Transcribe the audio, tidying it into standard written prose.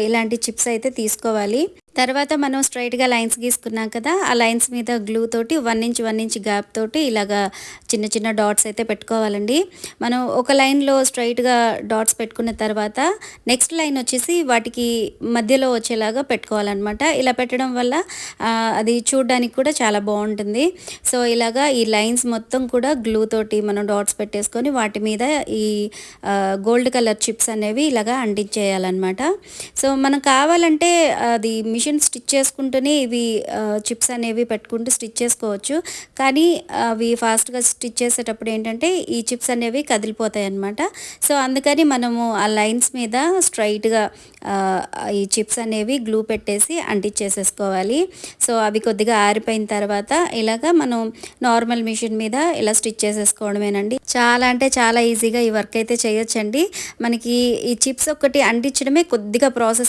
ఇలాంటి చిప్స్ అయితే తీసుకోవాలి. తర్వాత మనం స్ట్రైట్‌గా లైన్స్ గీసుకున్నాం కదా! ఆ లైన్స్ మీద గ్లూ తోటి 1 ఇంచ్, 1 ఇంచ్ గ్యాప్ తోటి ఇలాగా చిన్న చిన్న డాట్స్ అయితే పెట్టుకోవాలండి. మనం ఒక లైన్‌లో స్ట్రెయిట్‌గా డాట్స్ పెట్టుకున్న తర్వాత నెక్స్ట్ లైన్ వచ్చేసి వాటికి మధ్యలో వచ్చేలాగా పెట్టుకోవాలనమాట. ఇలా పెట్టడం వల్ల అది చూడ్డానికి కూడా చాలా బావుంటుంది. సో, ఇలాగా ఈ లైన్స్ మొత్తం కూడా గ్లూ తోటి మనం డాట్స్ పెట్టేసుకొని వాటి మీద ఈ గోల్డ్ కలర్ చిప్స్ అనేవి ఇలాగా అంటించేయాలనమాట. సో, మనం కావాలంటే అది మిషన్ స్టిచ్ చేసుకుంటూనే ఇవి చిప్స్ అనేవి పెట్టుకుంటూ స్టిచ్ చేసుకోవచ్చు. కానీ అవి ఫాస్ట్‌గా స్టిచ్ చేసేటప్పుడు ఏంటంటే ఈ చిప్స్ అనేవి కదిలిపోతాయన్నమాట. సో, అందుకని మనము ఆ లైన్స్ మీద స్ట్రెయిట్‌గా ఆహ్, ఈ చిప్స్ అనేవి గ్లూ పెట్టేసి అంటించేసేసుకోవాలి. సో, అవి కొద్దిగా ఆరిపోయిన తర్వాత ఇలాగా మనం నార్మల్ మిషన్ మీద ఇలా స్టిచ్ చేసేసుకోవడమేనండి. చాలా అంటే చాలా ఈజీగా ఈ వర్క్ అయితే చేయొచ్చండి. మనకి ఈ చిప్స్ ఒక్కటి అంటించడమే కొద్దిగా ప్రాసెస్